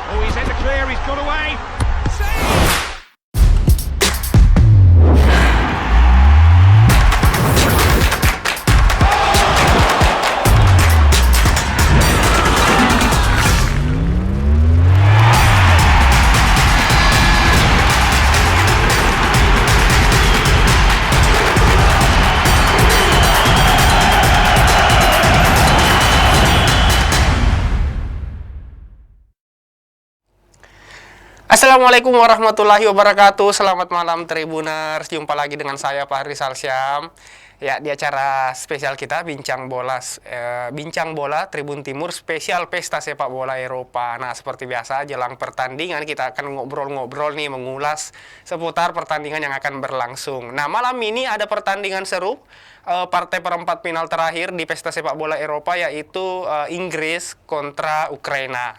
Oh, he's in the clear, he's got away. Assalamualaikum warahmatullahi wabarakatuh. Selamat malam Tribuners. Jumpa lagi dengan saya Pak Rizal Syam. Ya, di acara spesial kita Bincang Bola Tribun Timur spesial Pesta Sepak Bola Eropa. Nah, seperti biasa jelang pertandingan kita akan ngobrol-ngobrol nih, mengulas seputar pertandingan yang akan berlangsung. Nah, malam ini ada pertandingan seru, partai perempat final terakhir di Pesta Sepak Bola Eropa, yaitu Inggris kontra Ukraina.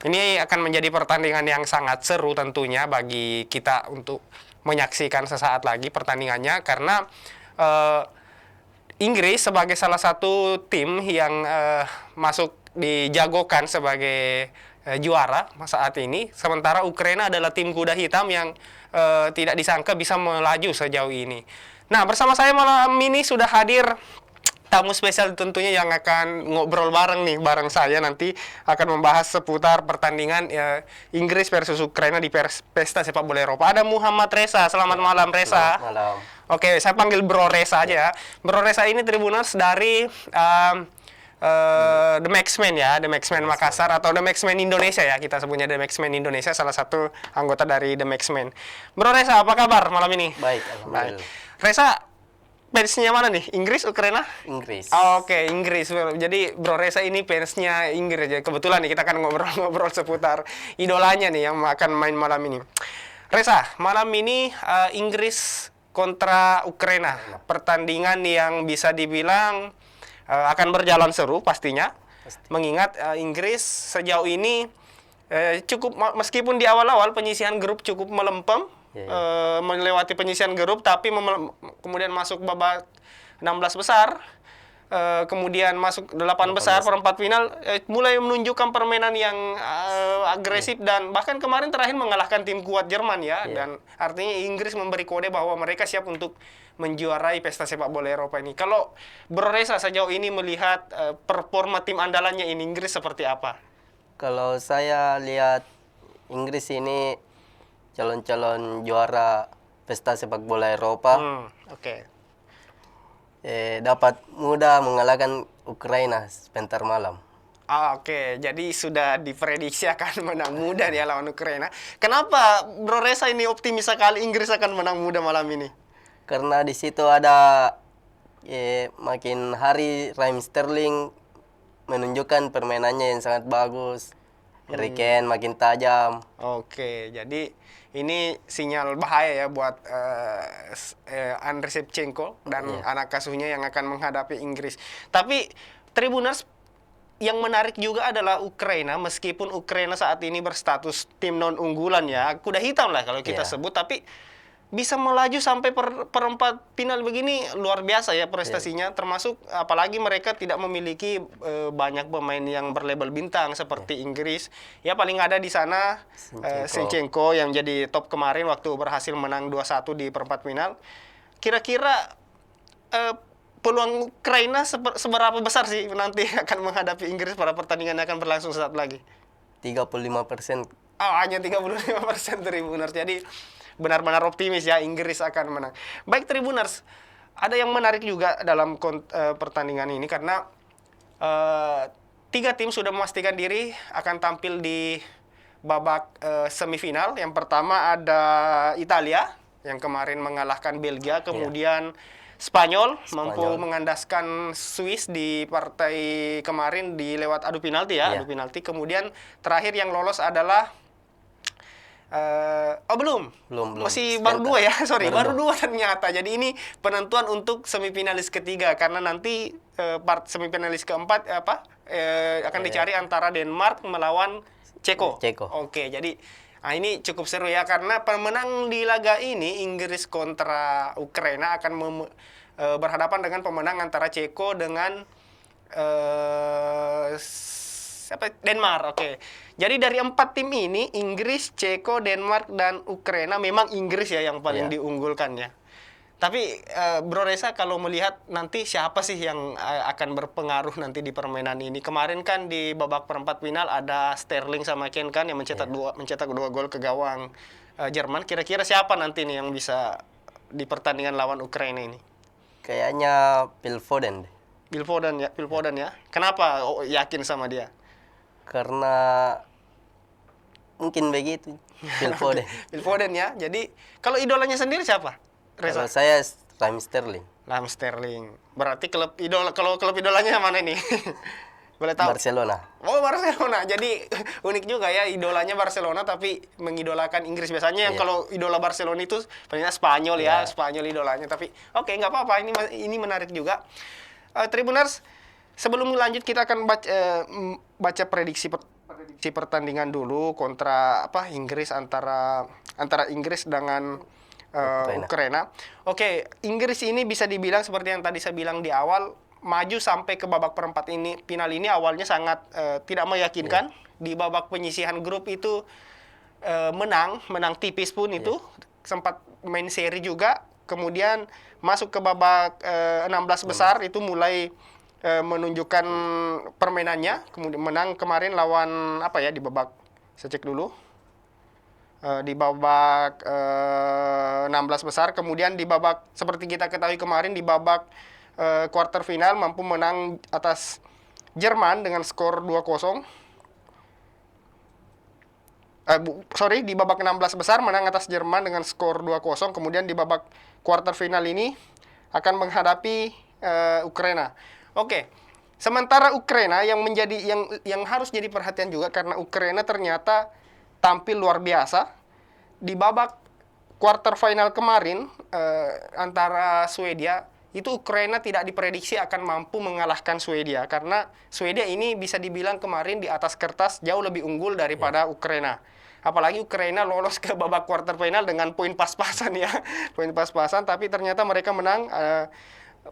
Ini akan menjadi pertandingan yang sangat seru tentunya bagi kita untuk menyaksikan sesaat lagi pertandingannya, karena Inggris sebagai salah satu tim yang masuk dijagokan sebagai juara saat ini, sementara Ukraina adalah tim kuda hitam yang tidak disangka bisa melaju sejauh ini. Nah, bersama saya malam ini sudah hadir tamu spesial tentunya yang akan ngobrol bareng saya, nanti akan membahas seputar pertandingan Inggris versus Ukraina di Pesta Sepak Bola Eropa. Ada Muhammad Reza. Selamat malam, Reza. Selamat malam. Oke, saya panggil Bro Reza aja ya. Bro Reza ini Tribuners dari The Maxman ya, The Maxman Makassar atau The Maxman Indonesia ya, kita sebutnya The Maxman Indonesia, salah satu anggota dari The Maxman. Bro Reza, apa kabar malam ini? Baik, alhamdulillah. Reza, fansnya mana nih? Inggris, Ukraina? Inggris. Oke, Inggris. Jadi Bro Reza ini fansnya Inggris ya. Kebetulan nih kita akan ngobrol-ngobrol seputar idolanya nih yang akan main malam ini. Reza, malam ini Inggris kontra Ukraina. Pertandingan yang bisa dibilang akan berjalan seru pastinya. Mengingat Inggris sejauh ini cukup, meskipun di awal-awal penyisihan grup cukup melempem, melewati penyisihan grup, tapi kemudian masuk babak 16 besar, kemudian masuk 8 besar perempat final, mulai menunjukkan permainan yang agresif, dan bahkan kemarin terakhir mengalahkan tim kuat Jerman ya. Dan artinya Inggris memberi kode bahwa mereka siap untuk menjuarai Pesta Sepak Bola Eropa ini. Kalau Bro Reza sejauh ini melihat performa tim andalannya ini, Inggris seperti apa? Kalau saya lihat Inggris ini calon-calon juara Pesta Sepak Bola Eropa, dapat mudah mengalahkan Ukraina sebentar malam. Oke, jadi sudah diprediksi akan menang mudah ya lawan Ukraina. Kenapa Bro Reza ini optimis sekali Inggris akan menang mudah malam ini? Karena di situ ada makin hari Raheem Sterling menunjukkan permainannya yang sangat bagus. Harry Kane makin tajam. Oke, jadi ini sinyal bahaya ya buat Andriy Shevchenko dan anak asuhnya yang akan menghadapi Inggris. Tapi Tribuners, yang menarik juga adalah Ukraina, meskipun Ukraina saat ini berstatus tim non unggulan ya, kuda hitam lah kalau kita sebut, tapi bisa melaju sampai perempat final begini luar biasa ya prestasinya, termasuk apalagi mereka tidak memiliki banyak pemain yang berlabel bintang seperti Inggris. Ya paling ada di sana Shevchenko yang jadi top kemarin waktu berhasil menang 2-1 di perempat final. Kira-kira peluang Ukraina seberapa besar sih nanti akan menghadapi Inggris pada pertandingan yang akan berlangsung saat lagi? 35%. Hanya 35% Tribuners. Jadi benar-benar optimis ya Inggris akan menang. Baik Tribuners, ada yang menarik juga dalam pertandingan ini karena 3 tim sudah memastikan diri akan tampil di babak semifinal. Yang pertama ada Italia yang kemarin mengalahkan Belgia, kemudian Spanyol mampu mengandaskan Swiss di partai kemarin di lewat adu penalti ya, adu penalti. Kemudian terakhir yang lolos adalah Oh belum. Belum. Masih baru Stelta. 2 ya, sorry, Baru baru 2 ternyata. Jadi ini penentuan untuk semifinalis ketiga karena nanti part semifinalis keempat akan dicari antara Denmark melawan Ceko. Ceko. Oke, jadi ini cukup seru ya karena pemenang di laga ini Inggris kontra Ukraina akan berhadapan dengan pemenang antara Ceko dengan Denmark. Oke. Jadi dari 4 tim ini Inggris, Ceko, Denmark dan Ukraina memang Inggris ya yang paling Iya. diunggulkan ya. Tapi Bro Reza kalau melihat nanti siapa sih yang akan berpengaruh nanti di permainan ini? Kemarin kan di babak perempat final ada Sterling sama Kane kan yang mencetak dua gol ke gawang Jerman. Kira-kira siapa nanti nih yang bisa di pertandingan lawan Ukraina ini? Kayaknya Phil Foden deh. Phil Foden ya. Kenapa yakin sama dia? Karena mungkin begitu. Phil Foden. Phil Foden ya. Jadi kalau idolanya sendiri siapa? Kalau Reza. saya Raheem Sterling. Raheem Sterling. Berarti kalau klub idolanya yang mana nih? Boleh tahu? Barcelona. Oh, Barcelona. Jadi unik juga ya idolanya Barcelona tapi mengidolakan Inggris. Biasanya yang Iya. kalau idola Barcelona itu banyak Spanyol ya, Iya. Spanyol idolanya. Tapi oke, nggak apa-apa. Ini menarik juga. Tribuners, sebelum lanjut kita akan baca prediksi pertandingan dulu kontra Inggris antara Inggris dengan Ukraina. Oke, Inggris ini bisa dibilang seperti yang tadi saya bilang di awal, maju sampai ke babak perempat final ini awalnya sangat tidak meyakinkan. Di babak penyisihan grup itu menang tipis pun itu, sempat main seri juga. Kemudian masuk ke babak 16 besar itu mulai menunjukkan permainannya. Kemudian menang kemarin lawan di babak, saya cek dulu. Di babak 16 besar, kemudian di babak seperti kita ketahui kemarin di babak quarter final mampu menang atas Jerman dengan skor 2-0. Di babak 16 besar menang atas Jerman dengan skor 2-0. Kemudian di babak quarter final ini akan menghadapi Ukraina. Oke. Sementara Ukraina yang harus jadi perhatian juga karena Ukraina ternyata tampil luar biasa di babak quarter final kemarin antara Swedia. Itu Ukraina tidak diprediksi akan mampu mengalahkan Swedia karena Swedia ini bisa dibilang kemarin di atas kertas jauh lebih unggul daripada Ukraina. Apalagi Ukraina lolos ke babak quarter final dengan poin pas-pasan ya. Poin pas-pasan, tapi ternyata mereka menang.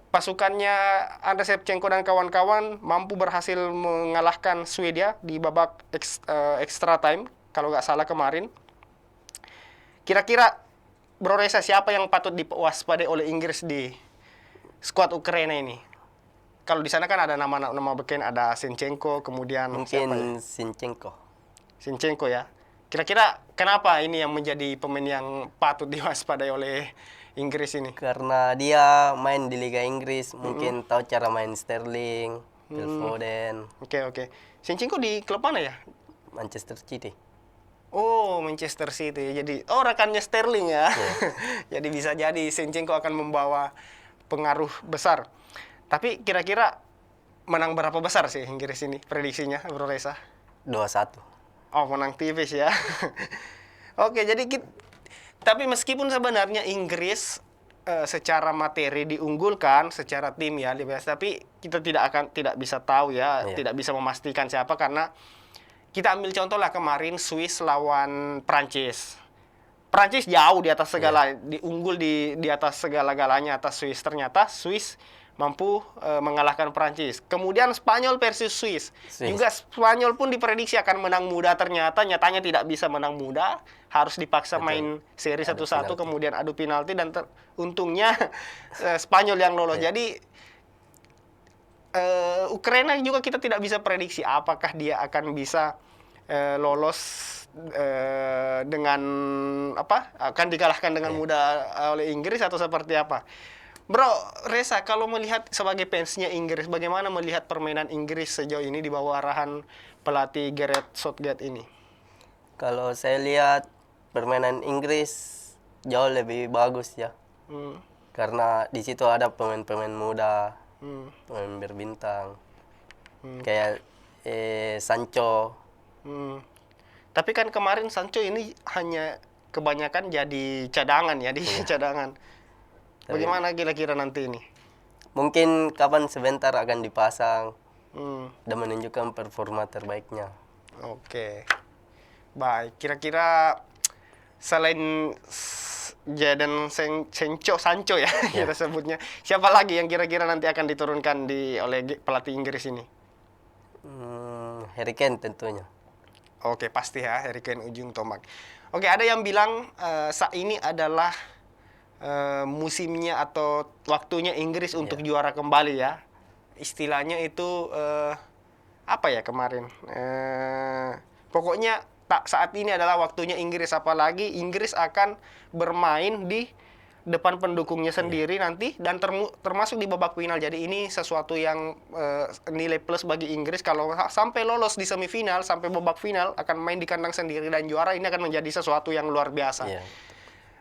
Pasukannya Andriy Shevchenko dan kawan-kawan mampu berhasil mengalahkan Swedia di babak extra time kalau nggak salah kemarin. Kira-kira Bro Reza, siapa yang patut diwaspadai oleh Inggris di skuad Ukraina ini? Kalau di sana kan ada nama beken, ada Zinchenko, kemudian Mungkin Zinchenko ya. Kira-kira kenapa ini yang menjadi pemain yang patut diwaspadai oleh Inggris ini? karena dia main di Liga Inggris, mungkin tahu cara main Sterling, Phil Foden, Oke. Zinchenko di klub mana ya? Manchester City. Oh, Manchester City. Jadi, rekannya Sterling ya. Jadi bisa jadi Zinchenko akan membawa pengaruh besar. Tapi kira-kira menang berapa besar sih Inggris ini prediksinya, Bro Reza? 2-1. Oh, menang tipis ya. Oke, jadi tapi meskipun sebenarnya Inggris secara materi diunggulkan, secara tim ya, tapi kita tidak bisa tahu ya, tidak bisa memastikan siapa karena kita ambil contoh lah kemarin Swiss lawan Prancis. Prancis jauh di atas segala, diunggul di atas segala-galanya atas Swiss. Ternyata Swiss mampu mengalahkan Prancis. Kemudian Spanyol versus Swiss. Juga Spanyol pun diprediksi akan menang mudah, nyatanya tidak bisa menang mudah. Harus dipaksa main seri 1-1, kemudian adu penalti dan untungnya Spanyol yang lolos. Jadi Ukraina juga kita tidak bisa prediksi apakah dia akan bisa lolos dengan akan dikalahkan dengan mudah oleh Inggris atau seperti apa. Bro Reza, kalau melihat sebagai fansnya Inggris, bagaimana melihat permainan Inggris sejauh ini di bawah arahan pelatih Gareth Southgate ini? Kalau saya lihat permainan Inggris jauh lebih bagus ya. Karena di situ ada pemain-pemain muda, pemain berbintang. Kayak Sancho. Tapi kan kemarin Sancho ini hanya kebanyakan jadi cadangan ya, di cadangan. Bagaimana kira-kira nanti ini? Mungkin kapan sebentar akan dipasang dan Hmm, menunjukkan performa terbaiknya. oke. Baik, kira-kira selain Jadon Sancho ya kita sebutnya, siapa lagi yang kira-kira nanti akan diturunkan oleh pelatih Inggris ini? Harry Kane tentunya. Oke, pasti ya, Harry Kane ujung tombak. Oke, ada yang bilang saat ini adalah musimnya atau waktunya Inggris untuk juara kembali ya. Istilahnya itu apa ya kemarin? Pokoknya saat ini adalah waktunya Inggris, apalagi Inggris akan bermain di depan pendukungnya sendiri nanti dan termasuk di babak final. Jadi ini sesuatu yang nilai plus bagi Inggris kalau sampai lolos di semifinal sampai babak final akan main di kandang sendiri dan juara, ini akan menjadi sesuatu yang luar biasa. Iya.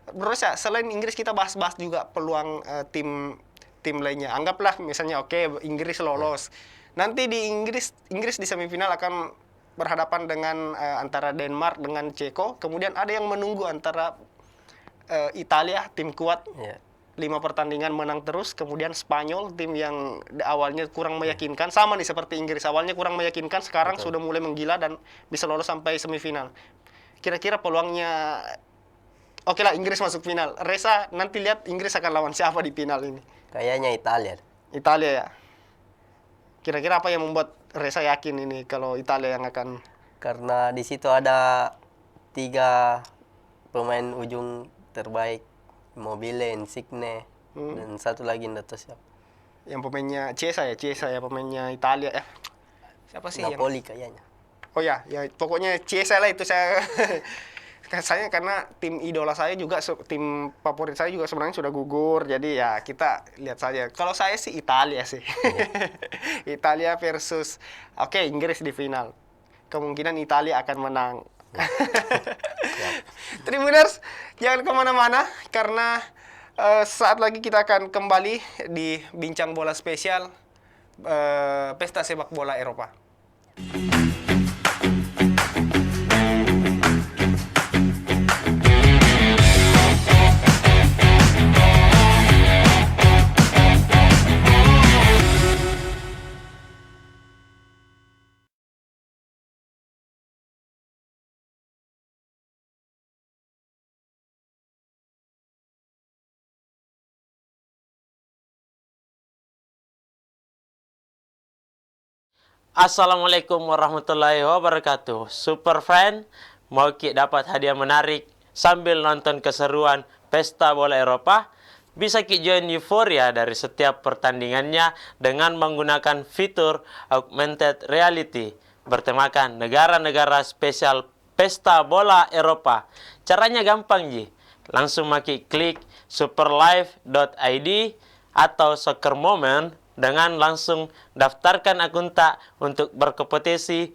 Terus ya selain Inggris kita bahas-bahas juga peluang tim lainnya. Anggaplah misalnya oke, Inggris lolos. Nanti di Inggris di semifinal akan berhadapan dengan antara Denmark dengan Ceko. Kemudian ada yang menunggu antara Italia, tim kuat, Iya. 5 pertandingan menang terus. Kemudian Spanyol, tim yang awalnya kurang meyakinkan. Sama nih seperti Inggris, awalnya kurang meyakinkan, sekarang sudah mulai menggila dan bisa lolos sampai semifinal. Kira-kira peluangnya, oke lah Inggris masuk final. Reza, nanti lihat Inggris akan lawan siapa di final ini? Kayaknya Italia. Italia ya? Kira-kira apa yang membuat Reza yakin ini kalau Italia yang akan... Karena di situ ada 3 pemain ujung terbaik, Immobile, Insigne, dan satu lagi nggak tahu siapa. Yang pemainnya Chiesa ya pemainnya Italia ya. Siapa sih yang... Napoli kayaknya. Oh ya pokoknya Chiesa lah itu saya. Saya karena tim idola saya juga, tim favorit saya juga sebenarnya sudah gugur. Jadi ya kita lihat saja. Kalau saya sih Italia sih. Italia versus Inggris di final. Kemungkinan Italia akan menang. Tribuners, jangan kemana-mana karena saat lagi kita akan kembali di Bincang Bola Spesial Pesta Sepak Bola Eropa. Assalamualaikum warahmatullahi wabarakatuh. Super Friend, mau dapat hadiah menarik sambil nonton keseruan Pesta Bola Eropa? Bisa join euforia dari setiap pertandingannya dengan menggunakan fitur Augmented Reality bertemakan negara-negara spesial Pesta Bola Eropa. Caranya gampang ji. Langsung klik superlive.id atau Soccer Moment dengan langsung daftarkan akun untuk berkompetisi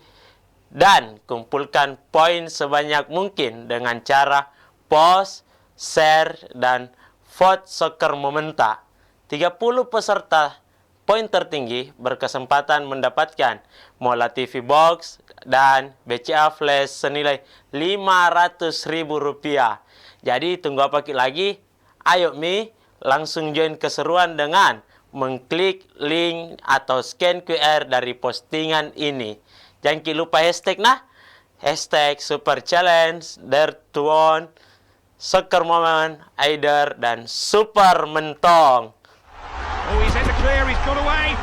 dan kumpulkan poin sebanyak mungkin dengan cara post, share, dan vote Soccer Momenta. 30 peserta poin tertinggi berkesempatan mendapatkan Mola TV Box dan BCA Flash senilai Rp500.000. Jadi tunggu apa lagi? Ayo langsung join keseruan dengan mengklik link atau scan QR dari postingan ini. Jangan lupa hashtag hashtag Super Challenge, Dare to Win, Soccer Moment, Aider, dan Super Mentong. Oh, he's in the clear, he's got away.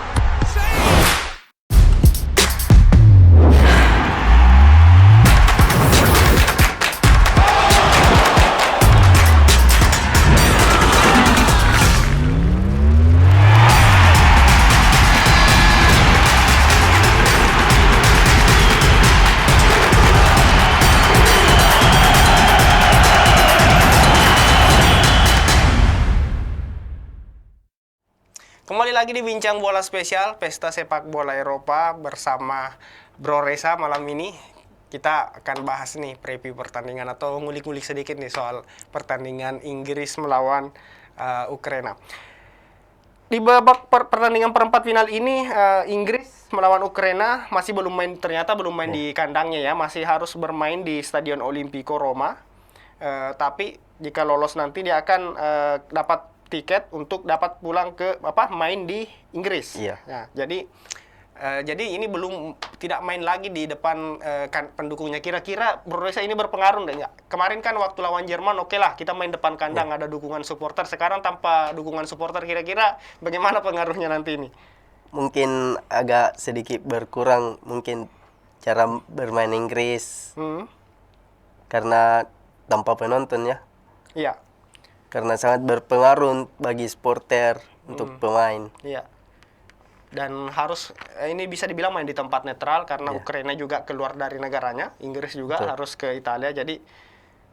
Kembali lagi di Bincang Bola Spesial Pesta Sepak Bola Eropa bersama Bro Reza. Malam ini kita akan bahas nih preview pertandingan atau ngulik-ngulik sedikit nih soal pertandingan Inggris melawan Ukraina. Di babak pertandingan perempat final ini Inggris melawan Ukraina masih belum main, ternyata belum main di kandangnya ya, masih harus bermain di Stadion Olimpico Roma. Tapi jika lolos nanti dia akan dapat tiket untuk dapat pulang ke main di Inggris. Iya. Nah, jadi ini belum tidak main lagi di depan pendukungnya. Kira-kira Bro Reza ini berpengaruh nggak? Kemarin kan waktu lawan Jerman oke lah kita main depan kandang ada dukungan supporter. Sekarang tanpa dukungan supporter kira-kira bagaimana pengaruhnya nanti ini? Mungkin agak sedikit berkurang mungkin cara bermain Inggris karena tanpa penonton ya. Iya. Karena sangat berpengaruh bagi supporter untuk pemain. Iya. Dan harus ini bisa dibilang main di tempat netral karena Ukraina juga keluar dari negaranya, Inggris juga harus ke Italia. Jadi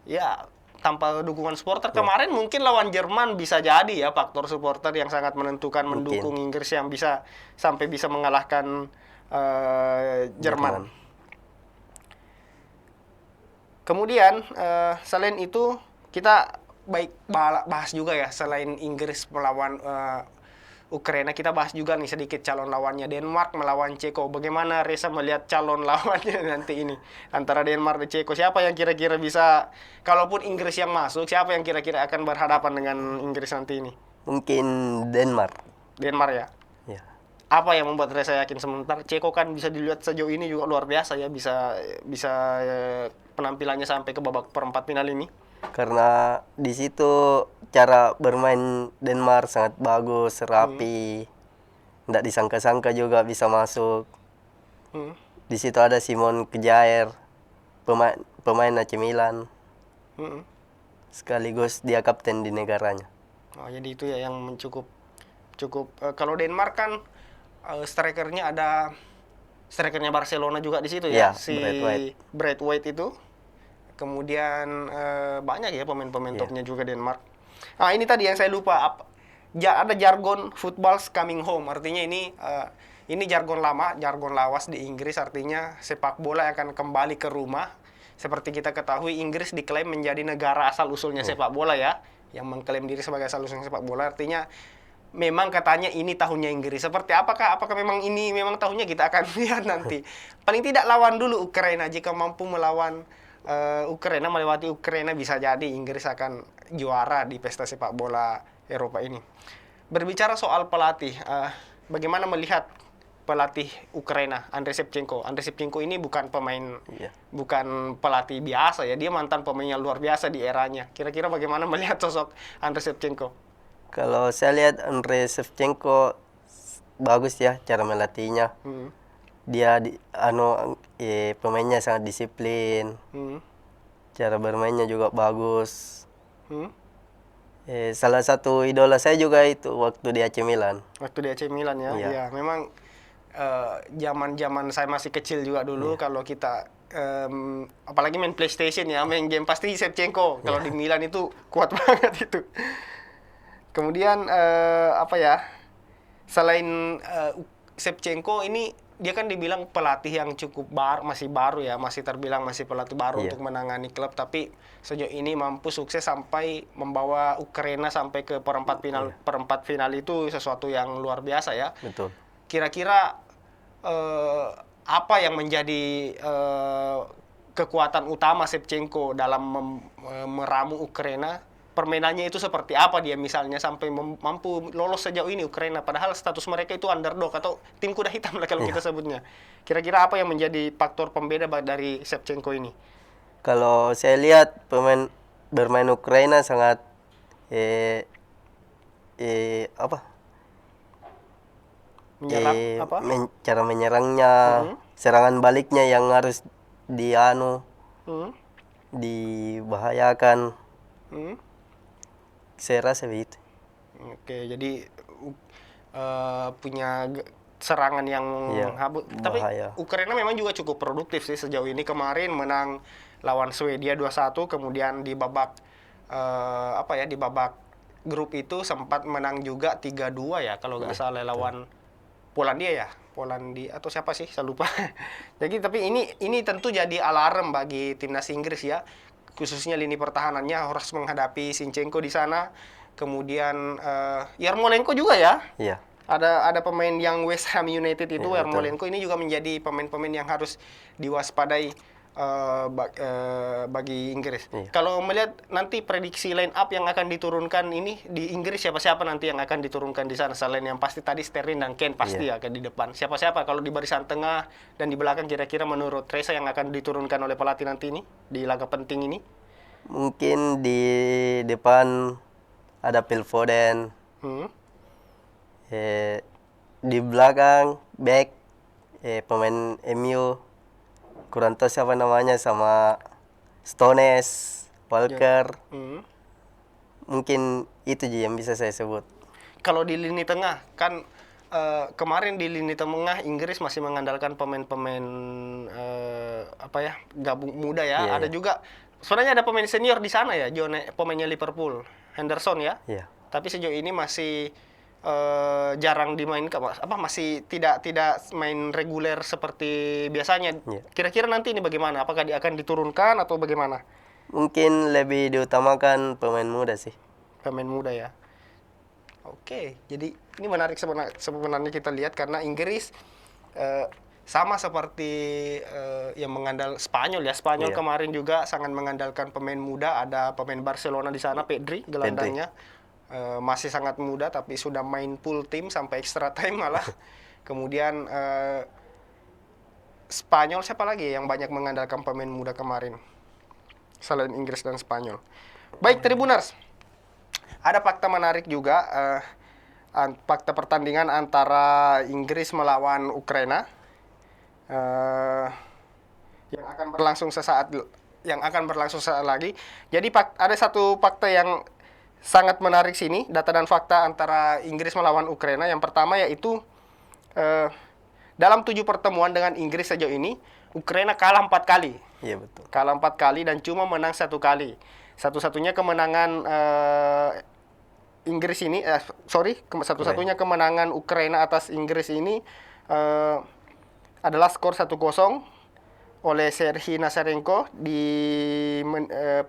ya tanpa dukungan supporter kemarin mungkin lawan Jerman bisa jadi ya faktor supporter yang sangat menentukan mendukung Inggris yang bisa sampai bisa mengalahkan Jerman. Kemudian selain itu kita bahas juga ya, selain Inggris melawan Ukraina, kita bahas juga nih sedikit calon lawannya, Denmark melawan Ceko. Bagaimana Reza melihat calon lawannya nanti ini antara Denmark dan Ceko? Siapa yang kira-kira bisa, kalaupun Inggris yang masuk, siapa yang kira-kira akan berhadapan dengan Inggris nanti ini? Mungkin Denmark. Denmark ya? Ya. Apa yang membuat Reza yakin? Sementara Ceko kan bisa dilihat sejauh ini juga luar biasa ya, bisa penampilannya sampai ke babak perempat final ini. Karena di situ cara bermain Denmark sangat bagus, rapi. Tidak disangka-sangka juga bisa masuk. Di situ ada Simon Kjaer, pemain AC Milan. Sekaligus dia kapten di negaranya. Oh, jadi itu ya yang cukup kalau Denmark kan strikernya ada strikernya Barcelona juga di situ ya, si Brad White itu. Kemudian banyak ya pemain-pemain topnya juga Denmark. Nah, ini tadi yang saya lupa, ada jargon football's coming home. Artinya ini jargon lama, jargon lawas di Inggris, artinya sepak bola akan kembali ke rumah. Seperti kita ketahui, Inggris diklaim menjadi negara asal-usulnya sepak bola ya, yang mengklaim diri sebagai asal-usulnya sepak bola. Artinya memang katanya ini tahunnya Inggris. Seperti apakah memang ini memang tahunnya, kita akan lihat nanti. Paling tidak lawan dulu Ukraina. Jika mampu melawan Ukraina, melewati Ukraina, bisa jadi Inggris akan juara di pesta sepak bola Eropa ini. Berbicara soal pelatih, bagaimana melihat pelatih Ukraina, Andriy Shevchenko? Andriy Shevchenko ini bukan bukan pelatih biasa ya, dia mantan pemain yang luar biasa di eranya. Kira-kira bagaimana melihat sosok Andriy Shevchenko? Kalau saya lihat Andriy Shevchenko bagus ya cara melatihnya. Dia pemainnya sangat disiplin. Cara bermainnya juga bagus. Salah satu idola saya juga itu waktu di AC Milan. Waktu di AC Milan ya. Iya, memang zaman-zaman saya masih kecil juga dulu kalau kita apalagi main PlayStation ya, main game pasti Shevchenko. Kalau di Milan itu kuat banget itu. Kemudian selain Shevchenko ini, dia kan dibilang pelatih yang cukup masih baru ya, masih terbilang masih pelatih baru untuk menangani klub, tapi sejauh ini mampu sukses sampai membawa Ukraina sampai ke perempat final itu sesuatu yang luar biasa ya. Betul. Kira-kira apa yang menjadi kekuatan utama Shevchenko dalam meramu Ukraina? Permainannya itu seperti apa dia misalnya sampai mampu lolos sejauh ini Ukraina, padahal status mereka itu underdog atau tim kuda hitam lah kalau kita sebutnya. Kira-kira apa yang menjadi faktor pembeda dari Shevchenko ini? Kalau saya lihat bermain Ukraina sangat cara menyerangnya, serangan baliknya yang harus dibahayakan. Saya rasa begitu. Oke, jadi punya serangan yang tapi Ukraina memang juga cukup produktif sih sejauh ini. Kemarin menang lawan Swedia 2-1, kemudian di babak di babak grup itu sempat menang juga 3-2 ya kalau nggak salah lawan Polandia atau siapa sih, saya lupa. Jadi tapi ini tentu jadi alarm bagi timnas Inggris ya, khususnya lini pertahanannya harus menghadapi Zinchenko di sana, kemudian Yarmolenko juga ya. Iya. Ada pemain yang West Ham United itu Iya, Yarmolenko ini juga menjadi pemain-pemain yang harus diwaspadai bagi Inggris. Iya. Kalau melihat nanti prediksi line up yang akan diturunkan ini di Inggris, siapa-siapa nanti yang akan diturunkan di sana selain yang pasti tadi Sterling dan Kane pasti Iya. akan di depan. Siapa-siapa kalau di barisan tengah dan di belakang kira-kira menurut Reza yang akan diturunkan oleh pelatih nanti ini di laga penting ini? Mungkin di depan ada Phil Foden. Hmm. Di belakang back pemain MU kurang tahu siapa namanya, sama Stones, Walker. Hmm. Mungkin itu aja yang bisa saya sebut. Kalau di lini tengah kan kemarin di lini tengah Inggris masih mengandalkan pemain-pemain gabung muda ya. Iya, Ada iya. juga sebenarnya ada pemain senior di sana ya, pemainnya Liverpool, Henderson ya. Iya. Tapi sejauh ini masih jarang dimainkan, masih tidak main reguler seperti biasanya. Iya. Kira-kira nanti ini bagaimana? Apakah dia akan diturunkan atau bagaimana? Mungkin lebih diutamakan pemain muda sih. Pemain muda ya. Oke, jadi ini menarik sebenarnya kita lihat karena Inggris sama seperti yang mengandal Spanyol ya. Spanyol Iya. kemarin juga sangat mengandalkan pemain muda. Ada pemain Barcelona di sana, Pedri, gelandangnya. Masih sangat muda tapi sudah main full tim sampai extra time malah. Kemudian Spanyol siapa lagi yang banyak mengandalkan pemain muda kemarin? Selain Inggris dan Spanyol. Baik, Tribuners. Ada fakta menarik juga, fakta pertandingan antara Inggris melawan Ukraina yang akan berlangsung sesaat lagi. Jadi ada satu fakta yang sangat menarik sini, data dan fakta antara Inggris melawan Ukraina. Yang pertama yaitu dalam 7 pertemuan dengan Inggris sejauh ini, Ukraina kalah 4 kali. Iya betul. Kalah 4 kali dan cuma menang 1 kali. Satu-satunya kemenangan Inggris ini, satu-satunya kemenangan Ukraina atas Inggris ini adalah skor 1-0 oleh Serhii Nazarenko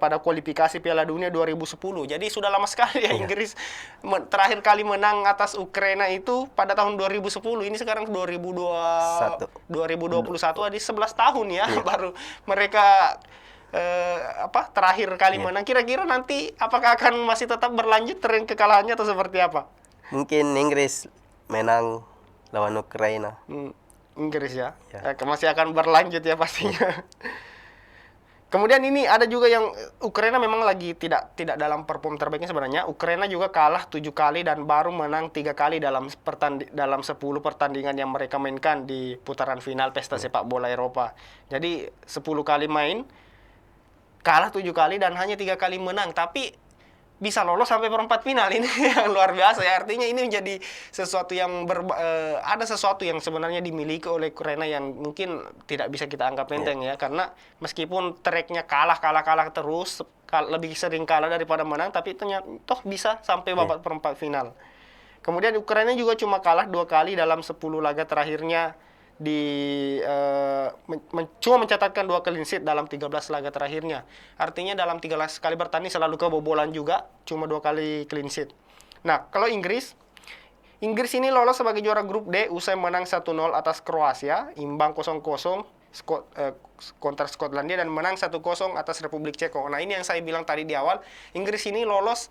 pada kualifikasi Piala Dunia 2010. Jadi sudah lama sekali ya Inggris terakhir kali menang atas Ukraina itu pada tahun 2010. Ini sekarang 2021, jadi 11 tahun ya baru mereka terakhir kali menang. Kira-kira nanti apakah akan masih tetap berlanjut tren kekalahannya atau seperti apa? Mungkin Inggris menang lawan Ukraina. Inggris ya, Ya. Masih akan berlanjut ya pastinya. Kemudian ini ada juga yang Ukraina memang lagi tidak dalam perform terbaiknya sebenarnya. Ukraina juga kalah 7 kali dan baru menang 3 kali dalam 10 pertandingan yang mereka mainkan di putaran final pesta sepak bola Eropa. Jadi 10 kali main, kalah 7 kali dan hanya 3 kali menang. Tapi bisa lolos sampai perempat final, ini yang luar biasa ya. Artinya ini menjadi sesuatu yang ada sesuatu yang sebenarnya dimiliki oleh Ukraina yang mungkin tidak bisa kita anggap enteng ya. Karena meskipun tracknya kalah terus, lebih sering kalah daripada menang, tapi ternyata toh bisa sampai babak perempat final. Kemudian Ukraina juga cuma kalah 2 kali dalam 10 laga terakhirnya, cuma mencatatkan 2 clean sheet dalam 13 laga terakhirnya. Artinya dalam 13 kali bertanding selalu kebobolan juga, cuma 2 kali clean sheet. Nah, kalau Inggris ini lolos sebagai juara grup D usai menang 1-0 atas Kroasia, imbang 0-0 kontra Skotlandia dan menang 1-0 atas Republik Ceko. Nah, ini yang saya bilang tadi di awal, Inggris ini lolos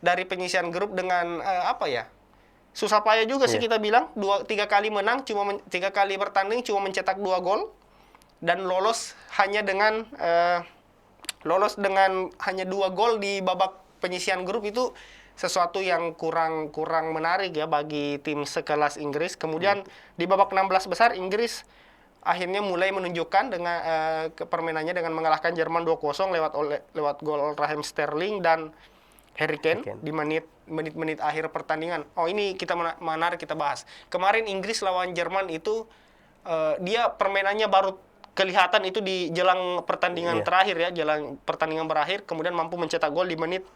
dari penyisian grup dengan susah payah juga sih kita bilang. 3 kali menang, 3 kali bertanding cuma mencetak 2 gol dan lolos dengan hanya 2 gol di babak penyisian grup. Itu sesuatu yang kurang menarik ya bagi tim sekelas Inggris. Kemudian di babak 16 besar Inggris akhirnya mulai menunjukkan dengan permainannya dengan mengalahkan Jerman 2-0 lewat gol Raheem Sterling dan Harry Kane di menit-menit akhir pertandingan. Oh, ini menarik kita bahas. Kemarin Inggris lawan Jerman itu dia permainannya baru kelihatan itu di jelang pertandingan terakhir ya, jelang pertandingan berakhir, kemudian mampu mencetak gol di menit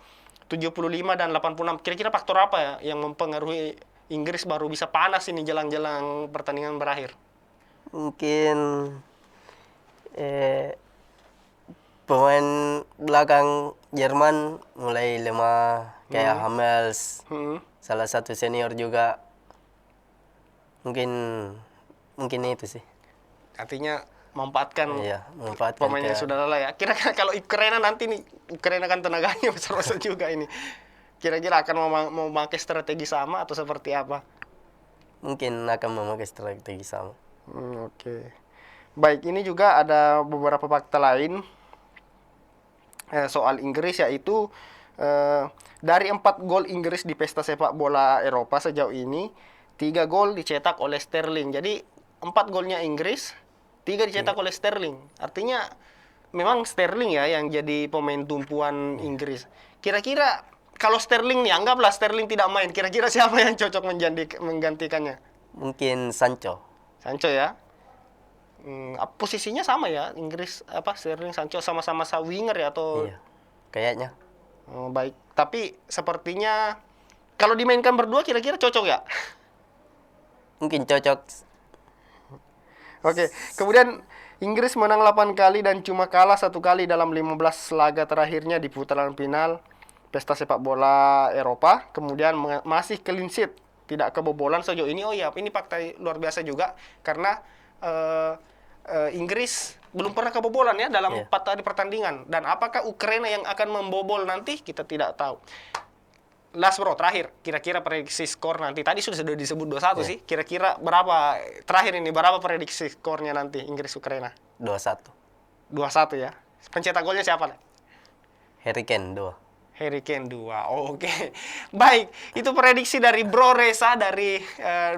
75 dan 86. Kira-kira faktor apa ya yang mempengaruhi Inggris baru bisa panas ini jelang-jelang pertandingan berakhir? Mungkin pemain belakang Jerman mulai lemah, kayak Hummels, salah satu senior juga Mungkin mungkin itu sih. Artinya memanfaatkan Iya, memanfaatkan pemainnya ke- sudah lelah ya. Kira-kira kalau Ukraina nanti nih, Ukraina kan tenaganya besar-besar juga ini. Kira-kira akan mau memakai strategi sama atau seperti apa? mungkin akan memakai strategi sama. Oke. Baik, ini juga ada beberapa fakta lain soal Inggris, yaitu dari 4 gol Inggris di pesta sepak bola Eropa sejauh ini, 3 gol dicetak oleh Sterling. Jadi 4 golnya Inggris, 3 dicetak oleh Sterling. Artinya memang Sterling ya yang jadi pemain tumpuan Inggris. Kira-kira kalau Sterling nih, anggaplah Sterling tidak main, kira-kira siapa yang cocok menggantikannya? Mungkin Sancho. Sancho ya. Posisinya sama ya, Inggris Sterling Sancho sama-sama winger ya atau Iya. Kayaknya baik. Tapi sepertinya kalau dimainkan berdua kira-kira cocok ya? mungkin cocok. Oke. Kemudian Inggris menang 8 kali dan cuma kalah 1 kali dalam 15 laga terakhirnya di putaran final pesta sepak bola Eropa. Kemudian masih clean sheet, tidak kebobolan sejauh ini. Oh iya, ini fakta luar biasa juga karena Inggris belum pernah kebobolan ya dalam 4 kali pertandingan. Dan apakah Ukraina yang akan membobol nanti kita tidak tahu. Last bro, terakhir, kira-kira prediksi skor nanti. Tadi sudah disebut 2-1 sih. Kira-kira berapa terakhir ini, berapa prediksi skornya nanti Inggris Ukraina? 2-1. 2-1 ya. Pencetak golnya siapa? Harry Kane 2. Harry Kane 2. Oke. Baik, itu prediksi dari Bro Reza dari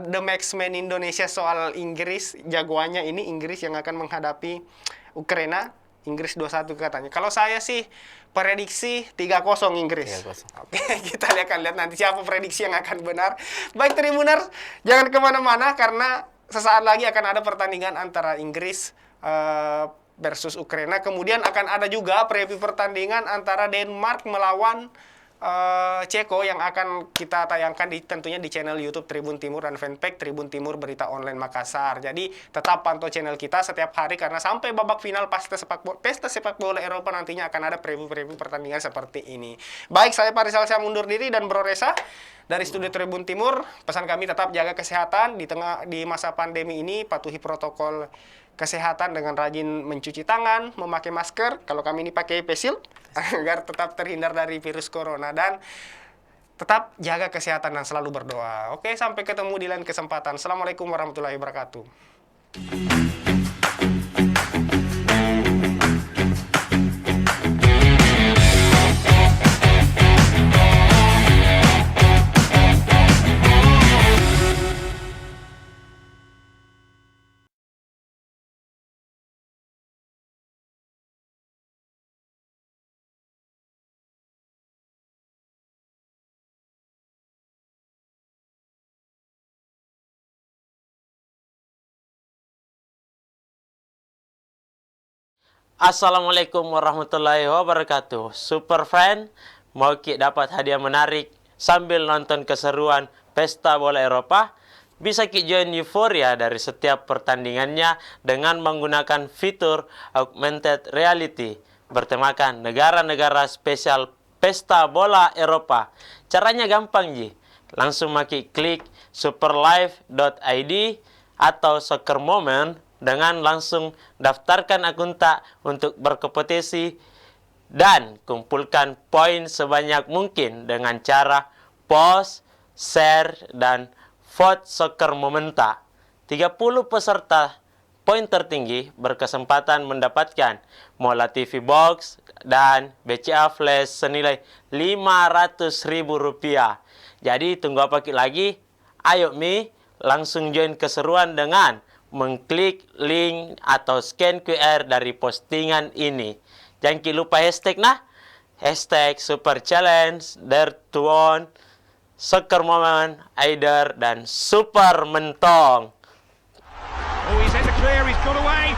The Maxman Indonesia soal Inggris. Jagoannya ini Inggris yang akan menghadapi Ukraina. Inggris 2-1 katanya. Kalau saya sih prediksi 3-0 Inggris. 3-0. Oke, kita akan lihat nanti siapa prediksi yang akan benar. Baik, Tribuners, jangan kemana-mana karena sesaat lagi akan ada pertandingan antara Inggris versus Ukraina. Kemudian akan ada juga preview pertandingan antara Denmark melawan Ceko yang akan kita tayangkan tentunya di channel YouTube Tribun Timur dan fanpage Tribun Timur Berita Online Makassar. Jadi tetap pantau channel kita setiap hari karena sampai babak final pesta sepak bola Eropa nantinya akan ada preview pertandingan seperti ini. Baik, saya Parisal, saya mundur diri, dan Bro Reza dari studio Tribun Timur, pesan kami tetap jaga kesehatan di masa pandemi ini, patuhi protokol kesehatan dengan rajin mencuci tangan, memakai masker, kalau kami ini pakai face shield agar tetap terhindar dari virus corona, dan tetap jaga kesehatan dan selalu berdoa. Oke, sampai ketemu di lain kesempatan. Assalamualaikum warahmatullahi wabarakatuh. Assalamualaikum warahmatullahi wabarakatuh. Super fan, mau dapat hadiah menarik sambil nonton keseruan pesta bola Eropa? Bisa join euforia dari setiap pertandingannya dengan menggunakan fitur augmented reality bertemakan negara-negara spesial pesta bola Eropa. Caranya gampang ji. Langsung klik superlive.id atau Soccer Moment dengan langsung daftarkan akun untuk berkompetisi dan kumpulkan poin sebanyak mungkin dengan cara post, share, dan vote Soccer Momenta. 30 peserta poin tertinggi berkesempatan mendapatkan Mola TV Box dan BCA Flash senilai Rp500.000. Jadi tunggu apa lagi? Ayo langsung join keseruan dengan mengklik link atau scan QR dari postingan ini. Jangan lupa hashtag hashtag Super Challenge, Dare to Win, Soccer Moment, Aider, dan Super Mentong. Oh, he's in the clear, he's got away.